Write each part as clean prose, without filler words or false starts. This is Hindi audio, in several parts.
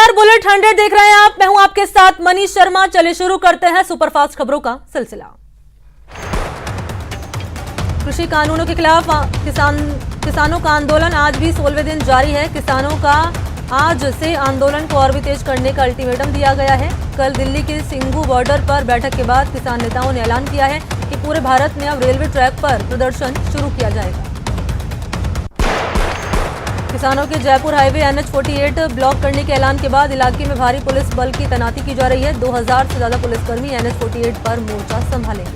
नमस्कार, बुलेट 100 देख रहे हैं आप। मैं हूं आपके साथ मनीष शर्मा। चलिए शुरू करते हैं सुपरफास्ट खबरों का सिलसिला। कृषि कानूनों के खिलाफ किसानों का आंदोलन आज भी 16वें दिन जारी है। किसानों का आज से आंदोलन को और भी तेज करने का अल्टीमेटम दिया गया है। कल दिल्ली के सिंघू बॉर्डर पर बैठक के बाद किसान नेताओं ने ऐलान किया है कि पूरे भारत में अब रेलवे ट्रैक पर प्रदर्शन शुरू किया जाएगा। किसानों के जयपुर हाईवे NH-48 ब्लॉक करने के ऐलान के बाद इलाके में भारी पुलिस बल की तैनाती की जा रही है। 2000 से ज्यादा पुलिसकर्मी NH-48 पर मोर्चा संभालेंगे।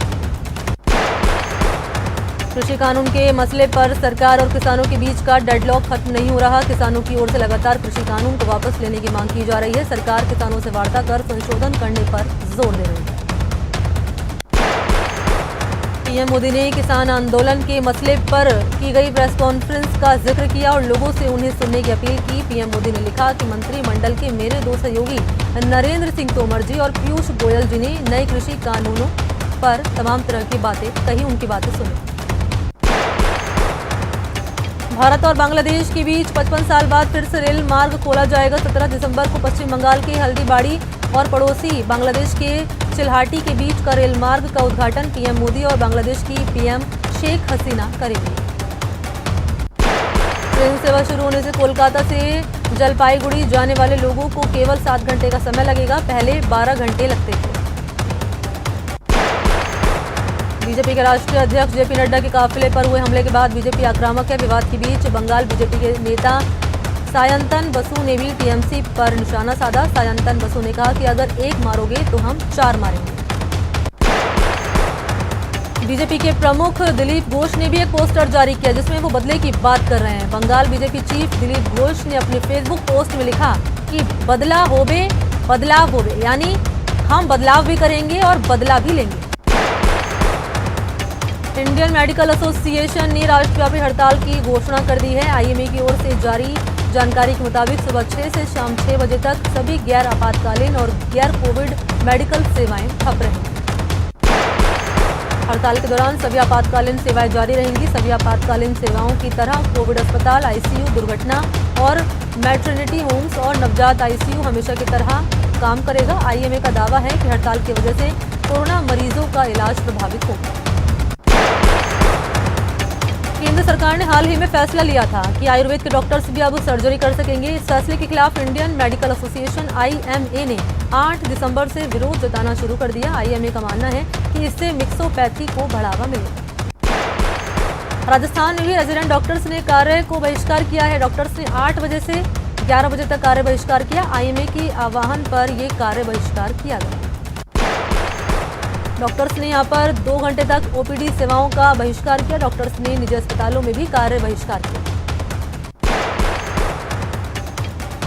कृषि कानून के मसले पर सरकार और किसानों के बीच का डेडलॉक खत्म नहीं हो रहा। किसानों की ओर से लगातार कृषि कानून को वापस लेने की मांग की जा रही है। सरकार किसानों से वार्ता कर संशोधन करने पर जोर दे रही है। पीएम मोदी ने किसान आंदोलन के मसले पर की गई प्रेस कॉन्फ्रेंस का जिक्र किया और लोगों से उन्हें सुनने की अपील की। पीएम मोदी ने लिखा कि मंत्रिमंडल के मेरे दो सहयोगी नरेंद्र सिंह तोमर जी और पीयूष गोयल जी ने नए कृषि कानूनों पर तमाम तरह की बातें कही, उनकी बातें सुनी। भारत और बांग्लादेश के बीच 55 साल बाद फिर से रेल मार्ग खोला जाएगा। 17 दिसंबर को पश्चिम बंगाल के हल्दीबाड़ी और पड़ोसी बांग्लादेश के चिल्हाटी के बीच का रेल मार्ग का उद्घाटन पीएम मोदी और बांग्लादेश की पीएम शेख हसीना करेंगे। ट्रेन सेवा शुरू होने से कोलकाता से जलपाईगुड़ी जाने वाले लोगों को केवल 7 घंटे का समय लगेगा, पहले 12 घंटे लगते थे। बीजेपी के राष्ट्रीय अध्यक्ष जेपी नड्डा के काफिले पर हुए हमले के बाद बीजेपी आक्रामक है। विवाद के बीच बंगाल बीजेपी के नेता सायंतन बसु ने भी टीएमसी पर निशाना साधा। सायंतन बसु ने कहा कि अगर एक मारोगे तो हम 4 मारेंगे। बीजेपी के प्रमुख दिलीप घोष ने भी एक पोस्टर जारी किया जिसमें वो बदले की बात कर रहे हैं। बंगाल बीजेपी चीफ दिलीप घोष ने अपने फेसबुक पोस्ट में लिखा कि बदलाव होवे, यानी हम बदलाव भी करेंगे और बदला भी लेंगे। इंडियन मेडिकल एसोसिएशन ने राष्ट्रव्यापी हड़ताल की घोषणा कर दी है। आईएमए की ओर से जारी जानकारी के मुताबिक सुबह 6 से शाम 6 बजे तक सभी गैर आपातकालीन और गैर कोविड मेडिकल सेवाएं ठप रहेंगी। हड़ताल के दौरान सभी आपातकालीन सेवाएं जारी रहेंगी। सभी आपातकालीन सेवाओं की तरह कोविड अस्पताल, आईसीयू, दुर्घटना और मैटरनिटी होम्स और नवजात आईसीयू हमेशा की तरह काम करेगा। आईएमए का दावा है कि हड़ताल की वजह से कोरोना मरीजों का इलाज प्रभावित होगा। केंद्र सरकार ने हाल ही में फैसला लिया था कि आयुर्वेद के डॉक्टर्स भी अब सर्जरी कर सकेंगे। इस फैसले के खिलाफ इंडियन मेडिकल एसोसिएशन IMA ने 8 दिसंबर से विरोध जताना शुरू कर दिया। IMA का मानना है कि इससे मिक्सोपैथी को बढ़ावा मिलेगा। राजस्थान में भी रेजिडेंट डॉक्टर्स ने कार्य को बहिष्कार किया है। डॉक्टर्स ने 8 बजे से 11 बजे तक कार्य बहिष्कार किया। IMA की आह्वान पर यह कार्य बहिष्कार किया गया। डॉक्टर्स ने यहां पर 2 घंटे तक OPD सेवाओं का बहिष्कार किया। डॉक्टर्स ने निजी अस्पतालों में भी कार्य बहिष्कार किया।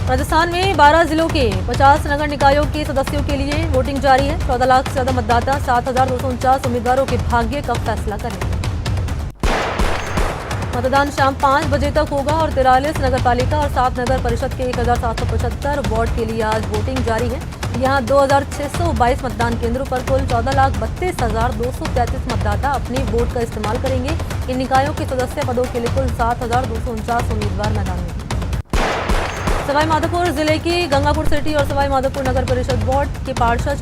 राजस्थान में 12 जिलों के 50 नगर निकायों के सदस्यों के लिए वोटिंग जारी है। 14 लाख से ज्यादा मतदाता 7,249 उम्मीदवारों के भाग्य का फैसला करेंगे। मतदान शाम 5 बजे तक होगा और 43 नगर पालिका और 7 नगर परिषद के 1775 वार्ड के लिए आज वोटिंग जारी है। यहाँ 2622 मतदान केंद्रों पर कुल 14,32,233 मतदाता अपने वोट का इस्तेमाल करेंगे। इन निकायों के सदस्य पदों के लिए कुल 7,249 उम्मीदवार मैदान में। सवाई माधोपुर जिले की गंगापुर सिटी और सवाई माधोपुर नगर परिषद वार्ड के पार्षद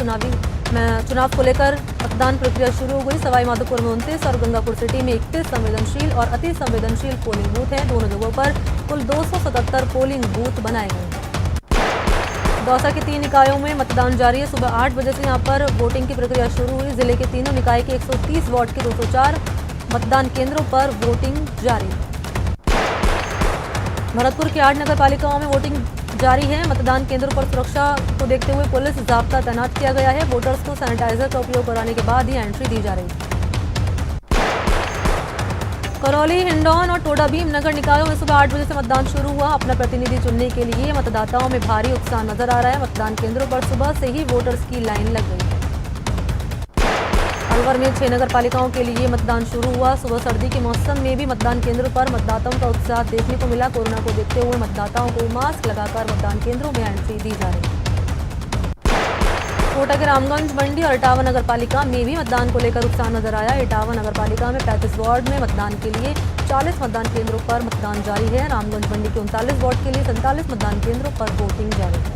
चुनाव को लेकर मतदान प्रक्रिया शुरू हो गई। सवाई माधोपुर में 29 और गंगापुर सिटी में 31 संवेदनशील और अति संवेदनशील पोलिंग बूथ हैं। दोनों जगहों पर कुल 277 पोलिंग बूथ बनाए गए हैं। दौसा के 3 निकायों में मतदान जारी है। सुबह 8 बजे से यहां पर वोटिंग की प्रक्रिया शुरू हुई। जिले के तीनों निकाय के 130 वार्ड के 204 मतदान केंद्रों पर वोटिंग जारी है। भरतपुर के 8 नगर पालिकाओं में वोटिंग जारी है। मतदान केंद्रों पर सुरक्षा को देखते हुए पुलिस जाब्ता तैनात किया गया है। वोटर्स को सैनिटाइजर का उपयोग कराने के बाद ही एंट्री दी जा रही है। करौली, हिंडौन और टोडाभीम नगर निकायों में सुबह 8 बजे से मतदान शुरू हुआ। अपना प्रतिनिधि चुनने के लिए मतदाताओं में भारी उत्साह नजर आ रहा है। मतदान केंद्रों पर सुबह से ही वोटर्स की लाइन लग गई है। अलवर में 6 नगर पालिकाओं के लिए मतदान शुरू हुआ। सुबह सर्दी के मौसम में भी मतदान केंद्रों पर मतदाताओं का उत्साह देखने को मिला। कोरोना को देखते हुए मतदाताओं को मास्क लगाकर मतदान केंद्रों में एंट्री दी जा रही है। कोटा के रामगंज, मंडी और इटावा नगर पालिका में भी मतदान को लेकर उत्साह नजर आया। इटावा नगर पालिका में 35 वार्ड में मतदान के लिए 40 मतदान केंद्रों पर मतदान जारी है। रामगंज मंडी के 39 वार्ड के लिए 47 मतदान केंद्रों पर वोटिंग जारी है।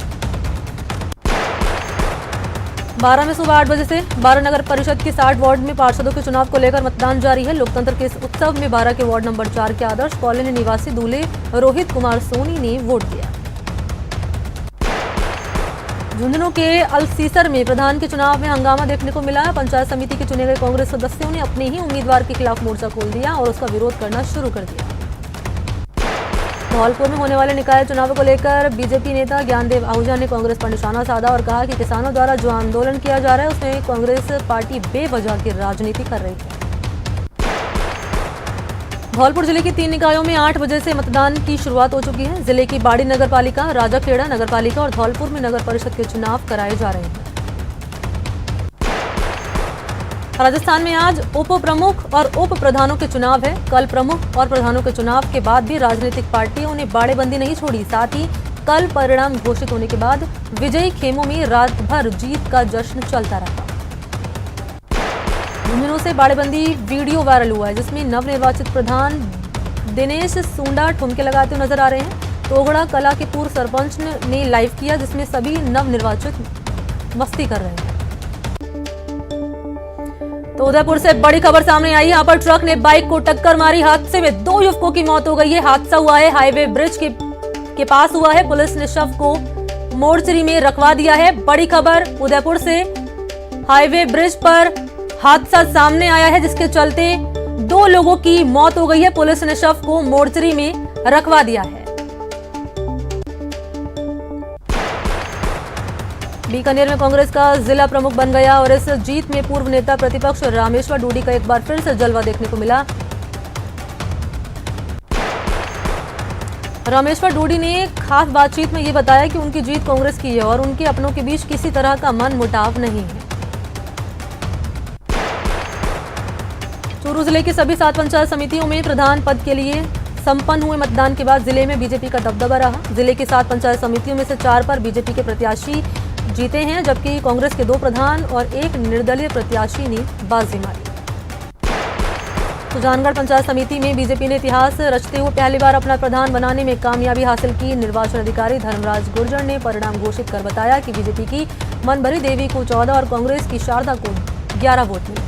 12 में सुबह 8 बजे से 12 नगर परिषद के 60 वार्ड में पार्षदों के चुनाव को लेकर मतदान जारी है। लोकतंत्र के इस उत्सव में 12 के वार्ड नंबर 4 के आदर्श कॉलोनी निवासी दूल्हे रोहित कुमार सोनी ने वोट दिया। झुंझुनू के अलसीसर में प्रधान के चुनाव में हंगामा देखने को मिला। पंचायत समिति के चुने गए कांग्रेस सदस्यों ने अपने ही उम्मीदवार के खिलाफ मोर्चा खोल दिया और उसका विरोध करना शुरू कर दिया। धौलपुर में होने वाले निकाय चुनाव को लेकर बीजेपी नेता ज्ञानदेव आहूजा ने कांग्रेस पर निशाना साधा और कहा कि किसानों द्वारा जो आंदोलन किया जा रहा है उसमें कांग्रेस पार्टी बेवजह की राजनीति कर रही है। धौलपुर जिले की 3 निकायों में 8 बजे से मतदान की शुरुआत हो चुकी है। जिले की बाड़ी नगरपालिका, राजाखेड़ा नगरपालिका और धौलपुर में नगर परिषद के चुनाव कराए जा रहे हैं। राजस्थान में आज उप प्रमुख और उप प्रधानों के चुनाव है। कल प्रमुख और प्रधानों के चुनाव के बाद भी राजनीतिक पार्टियों ने बाड़ेबंदी नहीं छोड़ी। साथ ही कल परिणाम घोषित होने के बाद विजयी खेमों में रात भर जीत का जश्न चलता रहा। झुंझुनू से बाड़ेबंदी वीडियो वायरल हुआ है जिसमें नवनिर्वाचित प्रधान दिनेश सुंडा ठुमके लगाते हुए नजर आ रहे हैं। तोगड़ा कला के पूर्व सरपंच ने लाइव किया जिसमें सभी नवनिर्वाचित मस्ती कर रहे हैं। तो उदयपुर से बड़ी खबर सामने आई। यहाँ पर ट्रक ने बाइक को टक्कर मारी। हादसे में 2 युवकों की मौत हो गई है। हादसा हुआ है हाईवे ब्रिज के पास हुआ है। पुलिस ने शव को मोर्चरी में रखवा दिया है। बड़ी खबर उदयपुर से, हाईवे ब्रिज पर हादसा सामने आया है जिसके चलते 2 लोगों की मौत हो गई है। पुलिस ने शव को मोर्चरी में रखवा दिया है। बीकानेर में कांग्रेस का जिला प्रमुख बन गया और इस जीत में पूर्व नेता प्रतिपक्ष रामेश्वर डूडी का एक बार फिर से जलवा देखने को मिला। रामेश्वर डूडी ने खास बातचीत में ये बताया कि उनकी जीत कांग्रेस की है और उनके अपनों के बीच किसी तरह का मनमुटाव नहीं है। चूरू जिले की सभी 7 पंचायत समितियों में प्रधान पद के लिए संपन्न हुए मतदान के बाद जिले में बीजेपी का दबदबा रहा। जिले की 7 पंचायत समितियों में से 4 पर बीजेपी के प्रत्याशी जीते हैं जबकि कांग्रेस के 2 प्रधान और 1 निर्दलीय प्रत्याशी ने बाजी मारी। सुजानगढ़ पंचायत समिति में बीजेपी ने इतिहास रचते हुए पहली बार अपना प्रधान बनाने में कामयाबी हासिल की। निर्वाचन अधिकारी धर्मराज गुर्जर ने परिणाम घोषित कर बताया कि बीजेपी की मनभरी देवी को 14 और कांग्रेस की शारदा को 11 वोट मिले।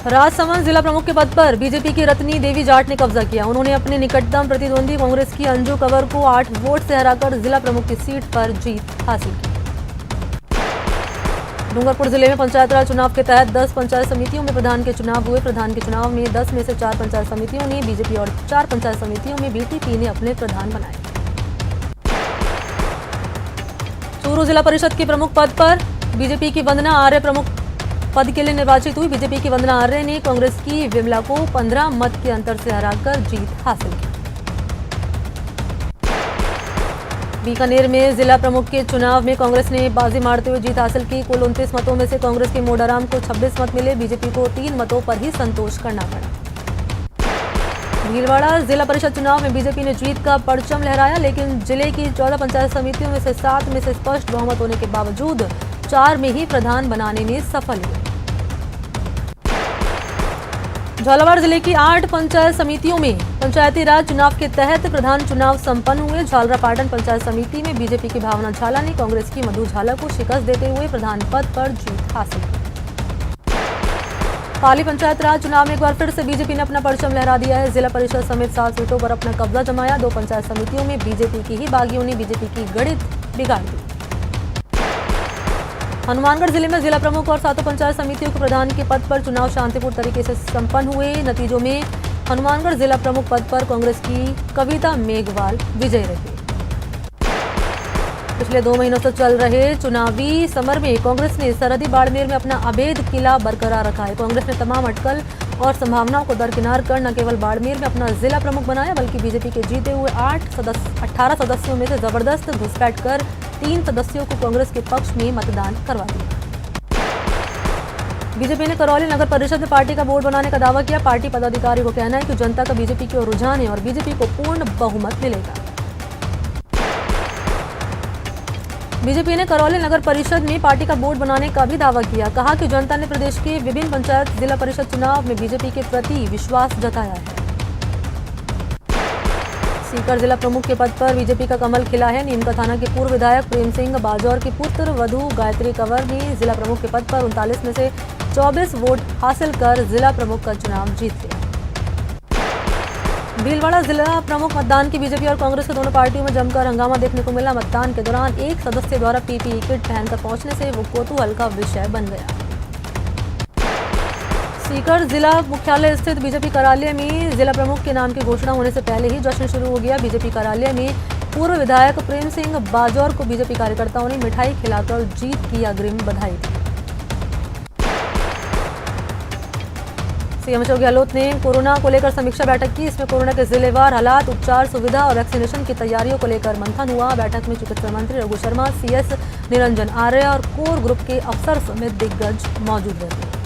राजसमंद जिला प्रमुख के पद पर बीजेपी की रत्नी देवी जाट ने कब्जा किया। उन्होंने अपने निकटतम प्रतिद्वंदी कांग्रेस की अंजू कंवर को 8 वोट से हराकर जिला प्रमुख की सीट पर जीत हासिल की। डूंगरपुर जिले में पंचायत राज चुनाव के तहत 10 पंचायत समितियों में प्रधान के चुनाव हुए। प्रधान के चुनाव में 10 में से 4 पंचायत समितियों ने बीजेपी और 4 पंचायत समितियों में बीटीपी ने अपने प्रधान बनाए। चूरू जिला परिषद के प्रमुख पद पर बीजेपी की वंदना आर्य प्रमुख पद के लिए निर्वाचित हुई। बीजेपी की वंदना आर्य ने कांग्रेस की विमला को 15 मत के अंतर से हराकर जीत हासिल की। बीकानेर में जिला प्रमुख के चुनाव में कांग्रेस ने बाजी मारते हुए जीत हासिल की। कुल 29 मतों में से कांग्रेस के मोडाराम को 26 मत मिले। बीजेपी को 3 मतों पर ही संतोष करना पड़ा। भीलवाड़ा जिला परिषद चुनाव में बीजेपी ने जीत का परचम लहराया लेकिन जिले की 14 पंचायत समितियों में से 7 में से स्पष्ट बहुमत होने के बावजूद 4 में ही प्रधान बनाने में सफल हुए। झालावाड़ जिले की 8 पंचायत समितियों में पंचायती राज चुनाव के तहत प्रधान चुनाव संपन्न हुए। झालरापाटन पंचायत समिति में बीजेपी की भावना झाला ने कांग्रेस की मधु झाला को शिकस्त देते हुए प्रधान पद पर जीत हासिल की। पाली पंचायत राज चुनाव में एक बार फिर से बीजेपी ने अपना परचम लहरा दिया है। जिला परिषद समेत 7 सीटों पर अपना कब्जा जमाया। 2 पंचायत समितियों में बीजेपी की ही बागियों ने बीजेपी की गणित बिगाड़ दी। हनुमानगढ़ जिले में जिला प्रमुख और 7 पंचायत समितियों के प्रधान के पद पर चुनाव शांतिपूर्ण तरीके से संपन्न हुए। नतीजों में हनुमानगढ़ जिला प्रमुख पद पर कांग्रेस की कविता मेघवाल विजयी रही। पिछले 2 महीनों से चल रहे चुनावी समर में कांग्रेस ने सरहदी बाड़मेर में अपना अभेद किला बरकरार रखा है। कांग्रेस ने तमाम अटकल और संभावनाओं को दरकिनार कर न केवल बाड़मेर में अपना जिला प्रमुख बनाया बल्कि बीजेपी के जीते हुए 18 सदस्यों में से जबरदस्त घुसपैठ कर 3 सदस्यों को कांग्रेस के पक्ष में मतदान करवा दिया। बीजेपी ने करौली नगर परिषद में पार्टी का बोर्ड बनाने का दावा किया। पार्टी पदाधिकारी को कहना है कि जनता का बीजेपी की ओर रुझान है और बीजेपी को पूर्ण बहुमत मिलेगा। बीजेपी ने करौली नगर परिषद में पार्टी का बोर्ड बनाने का भी दावा किया। कहा कि जनता ने प्रदेश के विभिन्न पंचायत जिला परिषद चुनाव में बीजेपी के प्रति विश्वास जताया है। सीकर जिला प्रमुख के पद पर बीजेपी का कमल खिला है। नीमका थाना के पूर्व विधायक प्रेम सिंह बाजौर की पुत्र वधु गायत्री कंवर ने जिला प्रमुख के पद पर 39 में से 24 वोट हासिल कर जिला प्रमुख का चुनाव जीत लिया। भीलवाड़ा जिला प्रमुख मतदान की बीजेपी और कांग्रेस के दोनों पार्टियों में जमकर हंगामा देखने को मिला। मतदान के दौरान एक सदस्य द्वारा पीपीई किट पहनकर पहुंचने से वो कौतूहल का विषय बन गया। सीकर जिला मुख्यालय स्थित बीजेपी कार्यालय में जिला प्रमुख के नाम की घोषणा होने से पहले ही जश्न शुरू हो गया। बीजेपी कार्यालय में पूर्व विधायक प्रेम सिंह बाजौर को बीजेपी कार्यकर्ताओं ने मिठाई खिलाकर जीत की अग्रिम बधाई दी। सीएम अशोक गहलोत ने कोरोना को लेकर समीक्षा बैठक की। इसमें कोरोना के जिलेवार हालात, उपचार सुविधा और वैक्सीनेशन की तैयारियों को लेकर मंथन हुआ। बैठक में चिकित्सा मंत्री रघु शर्मा, सीएस निरंजन आर्य और कोर ग्रुप के अफसर समेत दिग्गज मौजूद रहे।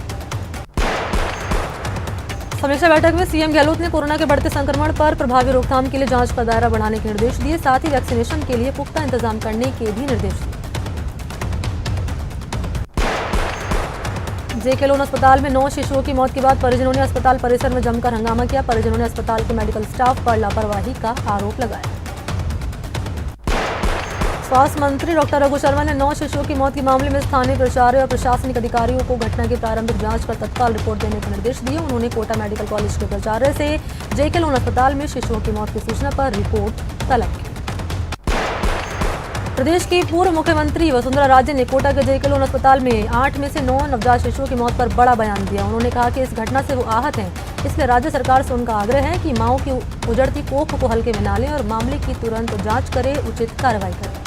समीक्षा बैठक में सीएम गहलोत ने कोरोना के बढ़ते संक्रमण पर प्रभावी रोकथाम के लिए जांच का दायरा बढ़ाने के निर्देश दिए। साथ ही वैक्सीनेशन के लिए पुख्ता इंतजाम करने के भी निर्देश दिए। जेके लोन अस्पताल में 9 शिशुओं की मौत के बाद परिजनों ने अस्पताल परिसर में जमकर हंगामा किया। परिजनों ने अस्पताल के मेडिकल स्टाफ पर लापरवाही का आरोप लगाया। स्वास्थ्य मंत्री डॉक्टर रघु शर्मा ने 9 शिशुओं की मौत के मामले में स्थानीय प्राचार्य और प्रशासनिक अधिकारियों को घटना की प्रारंभिक जांच कर तत्काल रिपोर्ट देने के निर्देश दिए। उन्होंने कोटा मेडिकल कॉलेज के प्राचार्य से जेके लोन अस्पताल में शिशुओं की मौत की सूचना पर रिपोर्ट तलब की। प्रदेश की पूर्व मुख्यमंत्री वसुंधरा राजे ने कोटा के जेके लोन अस्पताल में 8 में से 9 नवजात शिशुओं की मौत पर बड़ा बयान दिया। उन्होंने कहा कि इस घटना से वो आहत हैं, इसलिए राज्य सरकार से उनका आग्रह है कि माओ की उजड़ती कोख को हल्के में न लें और मामले की तुरंत जांच करे, उचित कार्रवाई करें।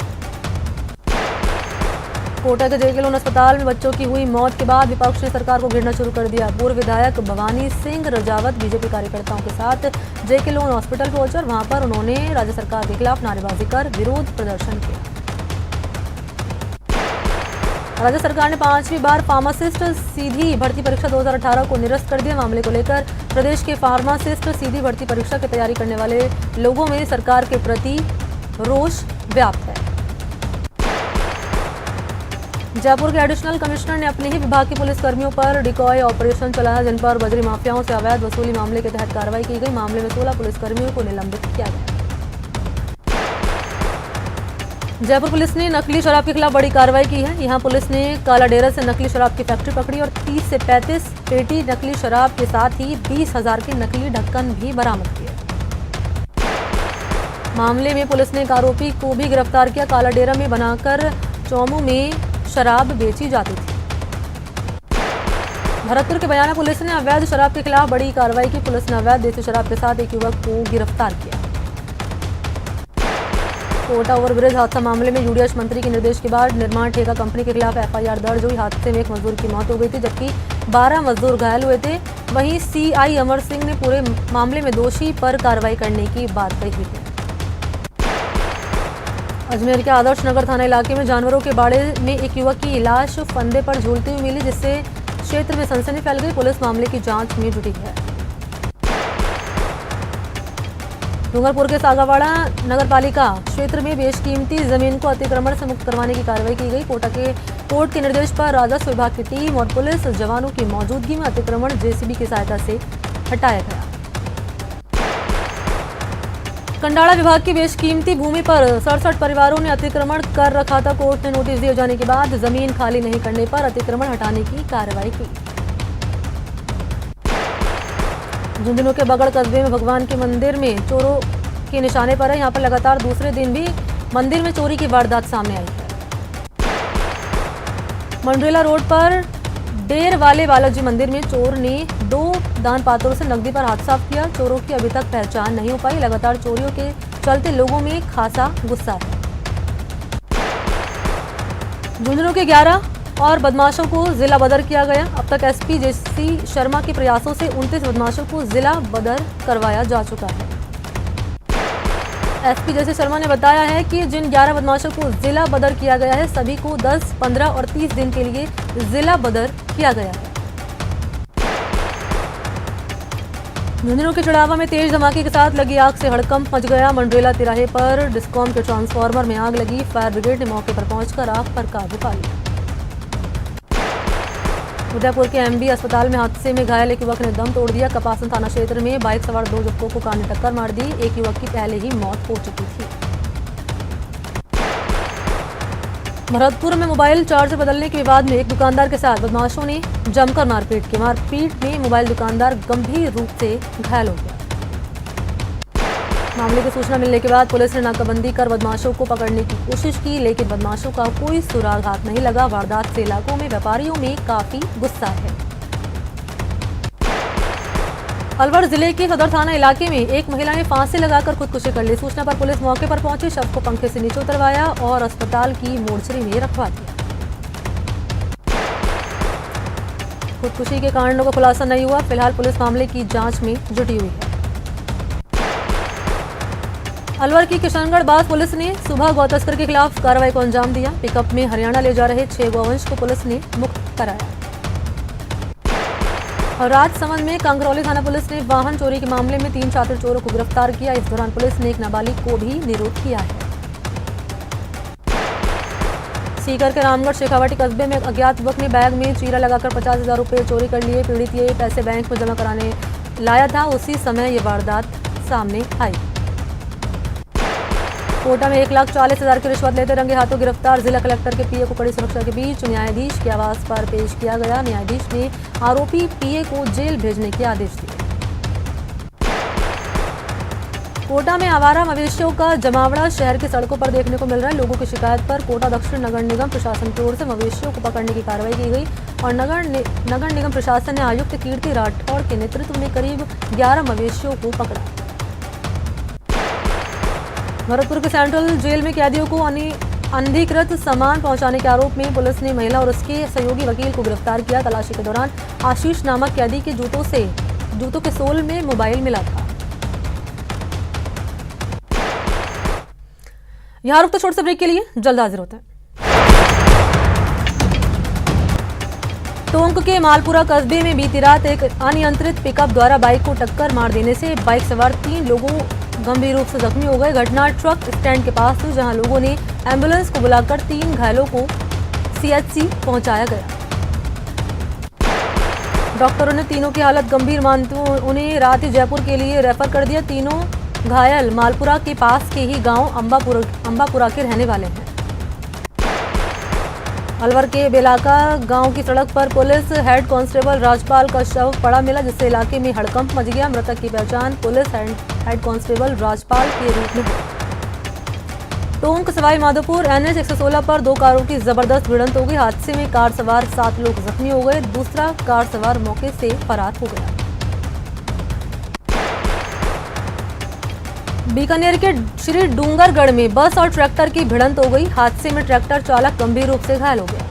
कोटा के जेके लोन अस्पताल में बच्चों की हुई मौत के बाद विपक्ष ने सरकार को घेरना शुरू कर दिया। पूर्व विधायक भवानी सिंह रजावत बीजेपी कार्यकर्ताओं के साथ जेके लोन हॉस्पिटल पहुंचे और वहां पर उन्होंने राज्य सरकार के खिलाफ नारेबाजी कर विरोध प्रदर्शन किया। राज्य सरकार ने 5वीं बार फार्मासिस्ट सीधी भर्ती परीक्षा 2018 को निरस्त कर दिया। मामले को लेकर प्रदेश के फार्मासिस्ट सीधी भर्ती परीक्षा की तैयारी करने वाले लोगों में सरकार के प्रति रोष व्याप्त है। जयपुर के एडिशनल कमिश्नर ने अपने ही विभाग के पुलिस कर्मियों पर डिकॉय ऑपरेशन चलाया, जिन पर बजरी माफियाओं से अवैध वसूली मामले के तहत कार्रवाई की गई। मामले में 16 पुलिसकर्मियों को निलंबित किया गया। जयपुर पुलिस ने नकली शराब के खिलाफ बड़ी कार्रवाई की है। यहां पुलिस ने कालाडेरा से नकली शराब की फैक्ट्री पकड़ी और 30 से 35 पेटी नकली शराब के साथ ही 20,000 के नकली ढक्कन भी बरामद किए। मामले में पुलिस ने एक आरोपी को भी गिरफ्तार किया। कालाडेरा में बनाकर चौमू में शराब बेची जाती थी। भरतपुर के बयाना पुलिस ने अवैध शराब के खिलाफ बड़ी कार्रवाई की। पुलिस ने अवैध देसी शराब के साथ एक युवक को गिरफ्तार किया। कोटा ओवरब्रिज हादसा मामले में यूडीएच मंत्री के निर्देश के बाद निर्माण ठेका कंपनी के खिलाफ एफआईआर दर्ज हुई। हादसे में एक मजदूर की मौत हो गई थी, जबकि 12 मजदूर घायल हुए थे। वहीं सीआई अमर सिंह ने पूरे मामले में दोषी पर कार्रवाई करने की बात कही थी। अजमेर के आदर्श नगर थाना इलाके में जानवरों के बाड़े में एक युवक की लाश फंदे पर झूलती हुई मिली, जिससे क्षेत्र में सनसनी फैल गई। पुलिस मामले की जांच में जुटी है। डूंगरपुर के सागावाड़ा नगरपालिका क्षेत्र में बेशकीमती जमीन को अतिक्रमण से मुक्त करवाने की कार्रवाई की गई। कोर्ट के निर्देश पर राजस्व विभाग की टीम और पुलिस जवानों की मौजूदगी में अतिक्रमण जेसीबी की सहायता से हटाया गया। कंडाला विभाग की बेशकीमती भूमि पर 67 परिवारों ने अतिक्रमण कर रखा था। कोर्ट ने नोटिस दिए जाने के बाद जमीन खाली नहीं करने पर अतिक्रमण हटाने की कार्रवाई की। झुंझुनू के बगड़ कस्बे में भगवान के मंदिर में चोरों के निशाने पर है। यहाँ पर लगातार दूसरे दिन भी मंदिर में चोरी की वारदात सामने आई है। मंडरेला रोड पर डेर वाले बालाजी मंदिर में चोर ने 2 दान पात्रों से नकदी पर हाथ साफ किया। चोरों की अभी तक पहचान नहीं हो पाई। लगातार चोरियों के चलते लोगों में खासा गुस्सा है। झुंझुनू के 11 और बदमाशों को जिला बदर किया गया। अब तक एसपी जेसी शर्मा के प्रयासों से 29 बदमाशों को जिला बदर करवाया जा चुका है। एसपी जेसी शर्मा ने बताया है कि जिन 11 बदमाशों को जिला बदर किया गया है, सभी को 10, 15 और 30 दिन के लिए जिला बदर किया गया है। झुंझुनू के चढ़ावा में तेज धमाके के साथ लगी आग से हड़कंप मच गया। मंडरेला तिराहे पर डिस्कॉम के ट्रांसफार्मर में आग लगी। फायर ब्रिगेड ने मौके पर पहुंचकर आग पर काबू पा लिया। उदयपुर के एमबी अस्पताल में हादसे में घायल एक युवक ने दम तोड़ दिया। कपासन थाना क्षेत्र में बाइक सवार 2 युवकों को कार ने टक्कर मार दी। एक युवक की पहले ही मौत हो चुकी थी। भरतपुर में मोबाइल चार्जर बदलने के विवाद में एक दुकानदार के साथ बदमाशों ने जमकर मारपीट की। मारपीट में मोबाइल दुकानदार गंभीर रूप से घायल हो गया। मामले की सूचना मिलने के बाद पुलिस ने नाकाबंदी कर बदमाशों को पकड़ने की कोशिश की, लेकिन बदमाशों का कोई सुराग हाथ नहीं लगा। वारदात से इलाकों में व्यापारियों में काफी गुस्सा है। अलवर जिले के सदर थाना इलाके में एक महिला ने फांसी लगाकर खुदकुशी कर ली। सूचना पर पुलिस मौके पर पहुंची, शव को पंखे से नीचे उतरवाया और अस्पताल की मोर्चरी में रखवा दिया। खुदकुशी के कारणों का खुलासा नहीं हुआ। फिलहाल पुलिस मामले की जांच में जुटी हुई है। अलवर की किशनगढ़ बास पुलिस ने सुबह गौ तस्कर के खिलाफ कार्रवाई को अंजाम दिया। पिकअप में हरियाणा ले जा रहे 6 गौवंश को पुलिस ने मुक्त कराया। और राजसमंद में कंकरौली थाना पुलिस ने वाहन चोरी के मामले में 3 छात्र चोरों को गिरफ्तार किया। इस दौरान पुलिस ने एक नाबालिग को भी निरोध किया है। सीकर के रामगढ़ शेखावाटी कस्बे में अज्ञात युवक ने बैग में चीरा लगाकर 50,000 रुपये चोरी कर लिए। पीड़ित ये पैसे बैंक में जमा कराने लाया था, उसी समय ये वारदात सामने आई। कोटा में 1,40,000 की रिश्वत लेते रंगे हाथों गिरफ्तार जिला कलेक्टर के पीए को कड़ी सुरक्षा के बीच न्यायाधीश के आवास पर पेश किया गया। न्यायाधीश ने आरोपी पीए को जेल भेजने के आदेश दिए। कोटा में आवारा मवेशियों का जमावड़ा शहर की सड़कों पर देखने को मिल रहा है। लोगों की शिकायत पर कोटा दक्षिण नगर निगम प्रशासन की ओर से मवेशियों को पकड़ने की कार्रवाई की गई और नगर निगम प्रशासन ने आयुक्त कीर्ति राठौड़ के नेतृत्व में करीब 11 मवेशियों को पकड़ा। भरतपुर के सेंट्रल जेल में कैदियों को अनधिकृत सामान पहुंचाने के आरोप में पुलिस ने महिला और उसके सहयोगी वकील को गिरफ्तार किया। तलाशी के दौरान आशीष नामक कैदी के जूतों के सोल में मोबाइल मिला था। यहां रुकते छोटे से ब्रेक के लिए, जल्द हाजिर होते हैं। टोंक के मालपुरा कस्बे में बीती रात एक अनियंत्रित पिकअप द्वारा बाइक को टक्कर मार देने से बाइक सवार 3 लोगों गंभीर रूप से जख्मी हो गए। घटना ट्रक स्टैंड के पास हुई, जहां लोगों ने एम्बुलेंस को बुलाकर 3 घायलों को सीएचसी पहुंचाया गया। डॉक्टरों ने तीनों की हालत गंभीर मानते हुए उन्हें रात ही जयपुर के लिए रेफर कर दिया। तीनों घायल मालपुरा के पास के ही गांव अंबापुरा के रहने वाले हैं। अलवर के बेलाका गांव की सड़क पर पुलिस हेड कांस्टेबल राजपाल का शव पड़ा मिला, जिससे इलाके में हड़कंप मच गया। मृतक की पहचान पुलिस हेड कांस्टेबल राजपाल के रूप में हुई। टोंक सवाई माधोपुर NH 116 पर 2 कारों की जबरदस्त भिड़ंत हो गई। हादसे में कार सवार 7 लोग जख्मी हो गए। दूसरा कार सवार मौके से फरार हो गया। बीकानेर के श्री डूंगरगढ़ में बस और ट्रैक्टर की भिड़ंत हो गई। हादसे में ट्रैक्टर चालक गंभीर रूप से घायल हो गया।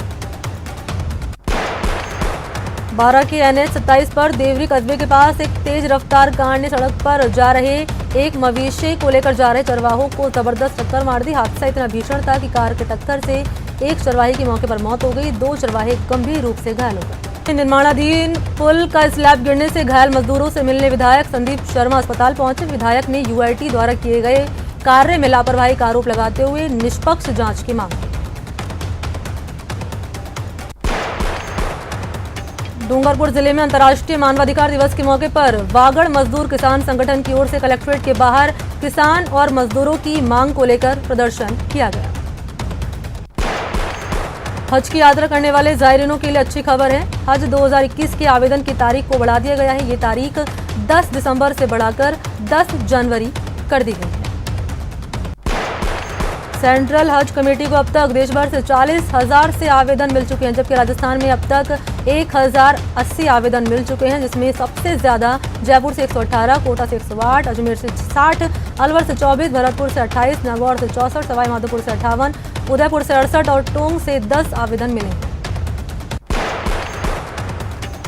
12 के NH 27 पर देवरी कस्बे के पास एक तेज रफ्तार कार ने सड़क पर जा रहे एक मवेशी को लेकर जा रहे चरवाहों को जबरदस्त टक्कर मार दी। हादसा इतना भीषण था कि कार के टक्कर से एक चरवाहे की मौके पर मौत हो गई। 2 चरवाहे गंभीर रूप से घायल हो गए। निर्माणाधीन पुल का स्लैब गिरने से घायल मजदूरों से मिलने विधायक संदीप शर्मा अस्पताल पहुंचे। विधायक ने UIT द्वारा किए गए कार्य में लापरवाही का आरोप लगाते हुए निष्पक्ष जांच की मांग की। डूंगरपुर जिले में अंतर्राष्ट्रीय मानवाधिकार दिवस के मौके पर वागड़ मजदूर किसान संगठन की ओर से कलेक्ट्रेट के बाहर किसान और मजदूरों की मांग को लेकर प्रदर्शन किया गया। हज की यात्रा करने वाले जायरीनों के लिए अच्छी खबर है। हज 2021 के आवेदन की तारीख को बढ़ा दिया गया है। ये तारीख 10 दिसंबर से बढ़ाकर 10 जनवरी कर दी गई है। सेंट्रल हज कमेटी को अब तक देश भर से 40,000 से आवेदन मिल चुके हैं, जबकि राजस्थान में अब तक 1,080 आवेदन मिल चुके हैं, जिसमें सबसे ज्यादा जयपुर से 118, कोटा से 108, अजमेर से 60, अलवर से 24, भरतपुर से 28, नागौर से 64, सवाई माधोपुर से 58, उदयपुर से 68 और टोंक से 10 आवेदन मिले हैं।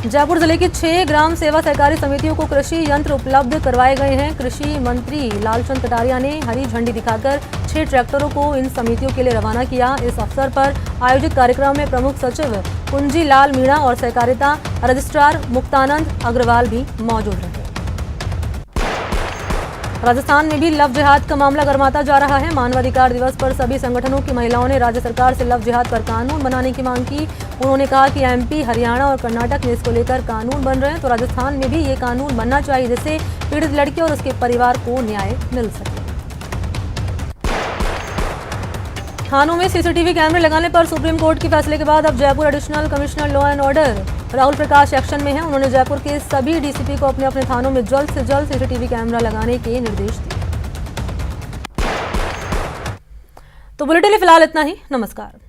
जयपुर जिले की 6 ग्राम सेवा सहकारी समितियों को कृषि यंत्र उपलब्ध करवाए गए हैं। कृषि मंत्री लालचंद कटारिया ने हरी झंडी दिखाकर 6 ट्रैक्टरों को इन समितियों के लिए रवाना किया। इस अवसर पर आयोजित कार्यक्रम में प्रमुख सचिव कुंजी लाल मीणा और सहकारिता रजिस्ट्रार मुक्तानंद अग्रवाल भी मौजूद रहे। राजस्थान में भी लव जिहाद का मामला गरमाता जा रहा है। मानवाधिकार दिवस पर सभी संगठनों की महिलाओं ने राज्य सरकार से लव जिहाद पर कानून बनाने की मांग की। उन्होंने कहा कि एमपी, हरियाणा और कर्नाटक में इसको लेकर कानून बन रहे हैं, तो राजस्थान में भी ये कानून बनना चाहिए जिससे पीड़ित लड़की और उसके परिवार को न्याय मिल सके। थानों में सीसीटीवी कैमरे लगाने पर सुप्रीम कोर्ट के फैसले के बाद अब Jaipur additional commissioner law and order Rahul Prakash action में हैं। उन्होंने जयपुर के सभी डीसीपी को अपने अपने थानों में जल्द से जल्द सीसीटीवी कैमरा लगाने के निर्देश दिए। तो बुलेटिन में फिलहाल इतना ही। नमस्कार।